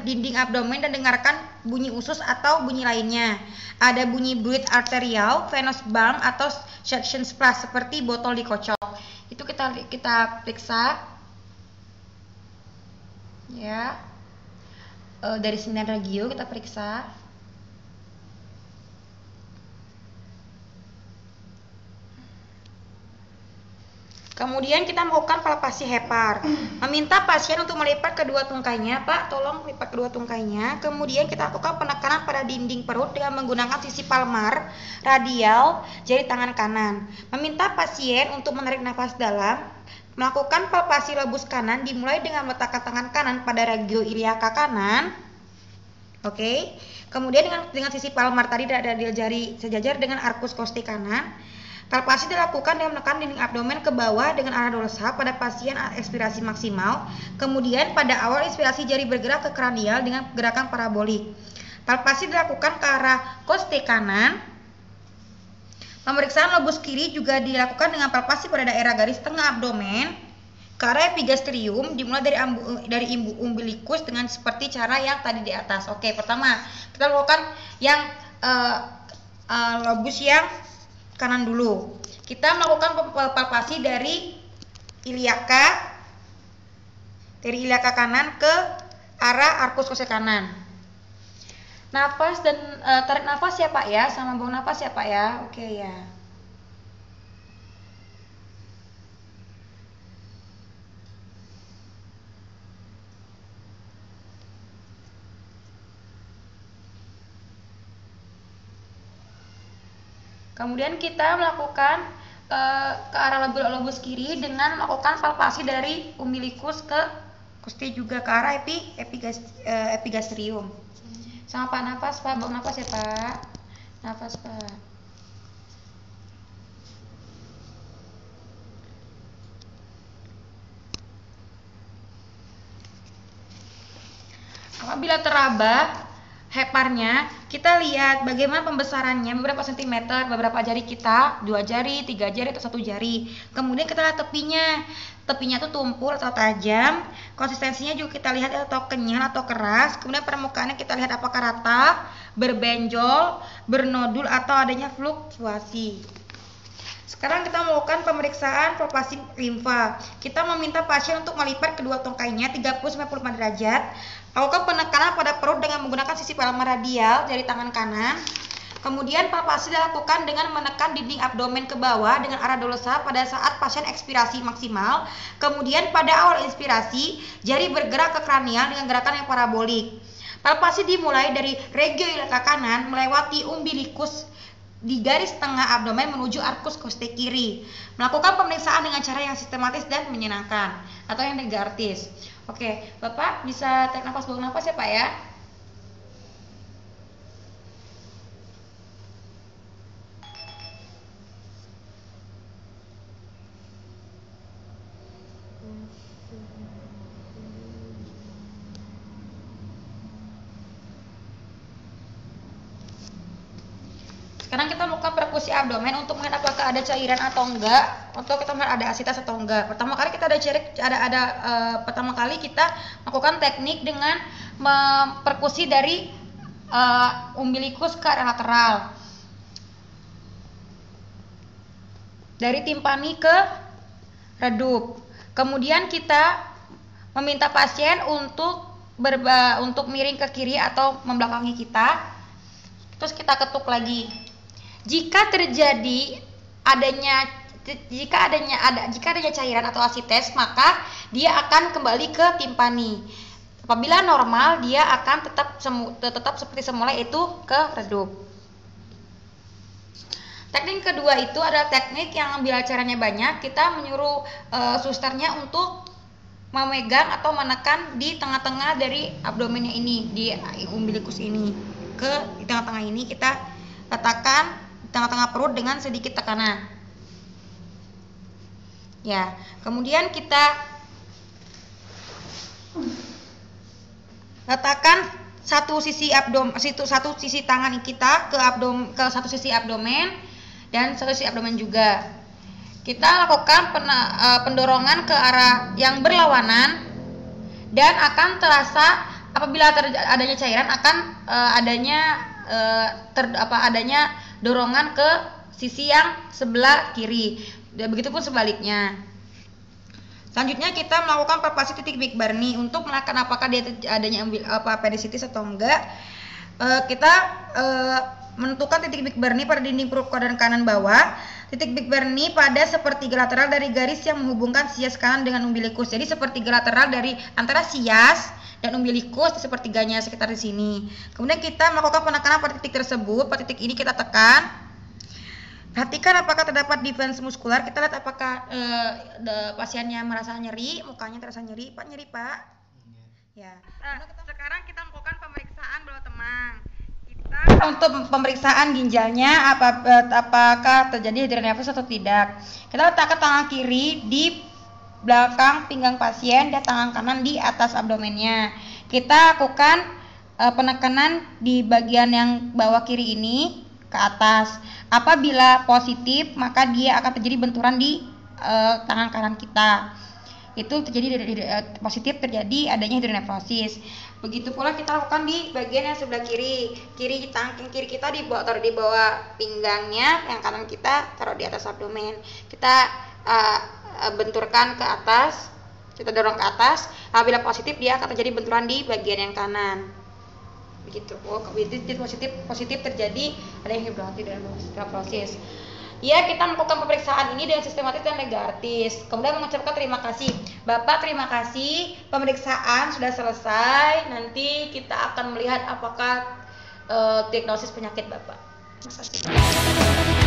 dinding abdomen dan dengarkan bunyi usus atau bunyi lainnya. Ada bunyi breath arterial, venous bump atau suction splash seperti botol dikocok. Itu kita periksa. Ya. Dari 9 regio kita periksa. Kemudian kita melakukan palpasi hepar. Meminta pasien untuk melipat kedua tungkainya. Pak, tolong lipat kedua tungkainya. Kemudian kita lakukan penekanan pada dinding perut dengan menggunakan sisi palmar, radial, jari tangan kanan. Meminta pasien untuk menarik nafas dalam. Melakukan palpasi lobus kanan dimulai dengan meletakkan tangan kanan pada regio iliaka kanan. Oke. Kemudian dengan sisi palmar tadi radial jari sejajar dengan arkus koste kanan. Palpasi dilakukan dengan menekan dinding abdomen ke bawah dengan arah dorsal pada pasien ekspirasi maksimal. Kemudian pada awal inspirasi jari bergerak ke kranial dengan gerakan parabolik. Palpasi dilakukan ke arah koste kanan. Pemeriksaan lobus kiri juga dilakukan dengan palpasi pada daerah garis tengah abdomen ke arah epigastrium dimulai dari umbilikus dengan seperti cara yang tadi di atas. Oke, pertama kita lakukan yang lobus yang kanan dulu. Kita melakukan palpasi dari iliaka kanan ke arah arkus koste kanan. Nafas dan tarik nafas ya Pak ya, sama buang nafas ya Pak ya. Oke ya. Kemudian kita melakukan ke arah lobus kiri dengan melakukan palpasi dari umbilikus ke koste juga ke arah epigastrium. Sama Pak, nafas Pak, buang nafas ya Pak. Nafas Pak. Apabila teraba heparnya, kita lihat bagaimana pembesarannya, beberapa sentimeter, beberapa jari kita, 2 jari, 3 jari atau 1 jari. Kemudian kita lihat tepinya tuh tumpul atau tajam. Konsistensinya juga kita lihat atau kenyal atau keras. Kemudian permukaannya kita lihat apakah rata, berbenjol, bernodul atau adanya fluktuasi. Sekarang kita melakukan pemeriksaan palpasi limfa. Kita meminta pasien untuk melipat kedua tungkainya 30-45 derajat. Lakukan penekanan pada perut dengan menggunakan sisi palmar radial jari tangan kanan. Kemudian palpasi dilakukan dengan menekan dinding abdomen ke bawah dengan arah dorsal pada saat pasien ekspirasi maksimal. Kemudian pada awal inspirasi, jari bergerak ke kranial dengan gerakan yang parabolik. Palpasi dimulai dari regio iliaka kanan melewati umbilikus di garis tengah abdomen menuju arkus koste kiri. Melakukan pemeriksaan dengan cara yang sistematis dan menyenangkan atau yang negatif. Oke, Bapak bisa tarik nafas, buang nafas ya Pak ya. Sekarang kita melakukan perkusi abdomen untuk melihat apakah ada cairan atau enggak, untuk kita melihat ada asitas atau enggak. Pertama kali kita pertama kali kita melakukan teknik dengan memperkusi dari umbilikus ke arah lateral, dari timpani ke redup. Kemudian kita meminta pasien untuk miring ke kiri atau membelakangi kita. Terus kita ketuk lagi. Jika adanya cairan atau asites, maka dia akan kembali ke timpani. Apabila normal, dia akan tetap seperti semula, yaitu ke redup. Teknik kedua itu adalah teknik yang bila caranya banyak, kita menyuruh susternya untuk memegang atau menekan di tengah-tengah dari abdomennya ini, di umbilikus ini. Di tengah-tengah ini kita letakkan di tengah-tengah perut dengan sedikit tekanan. Ya, kemudian kita letakkan satu sisi tangan kita ke satu sisi abdomen dan satu sisi abdomen juga. Kita lakukan pendorongan ke arah yang berlawanan dan akan terasa apabila adanya cairan akan adanya dorongan ke sisi yang sebelah kiri. Begitupun sebaliknya. Selanjutnya kita melakukan palpasi titik Big Barney untuk menentukan apakah dia adanya appendicitis atau enggak. Kita menentukan titik Big Barney pada dinding perut kuadran kanan bawah. Titik Big Barney pada sepertiga lateral dari garis yang menghubungkan sias kanan dengan umbilikus. Jadi sepertiga lateral dari antara sias dan umbilikus di sepertiganya sekitar di sini. Kemudian kita melakukan penekanan pada titik tersebut. Pada titik ini kita tekan. Perhatikan apakah terdapat defense muskular. Kita lihat apakah pasiennya merasa nyeri, mukanya terasa nyeri. Pak, nyeri Pak? Ya. Nah, sekarang kita melakukan pemeriksaan bawah temang. Untuk pemeriksaan ginjalnya apakah terjadi hidronefros atau tidak. Kita letakkan tangan kiri di belakang pinggang pasien dan tangan kanan di atas abdomennya. Kita lakukan penekanan di bagian yang bawah kiri ini ke atas. Apabila positif, maka dia akan terjadi benturan di tangan kanan kita. Itu terjadi positif terjadi adanya hidronefrosis. Begitu pula kita lakukan di bagian yang sebelah kiri. Tangan kiri kita taruh di bawah pinggangnya, yang kanan kita taruh di atas abdomen. Kita benturkan ke atas, kita dorong ke atas. Apabila positif, dia akan terjadi benturan di bagian yang kanan. Begitu. Positif terjadi adanya hidronefrosis. Ya, kita melakukan pemeriksaan ini dengan sistematis dan negatif. Kemudian mengucapkan terima kasih. Bapak, terima kasih. Pemeriksaan sudah selesai. Nanti kita akan melihat apakah diagnosis penyakit Bapak. Terima kasih.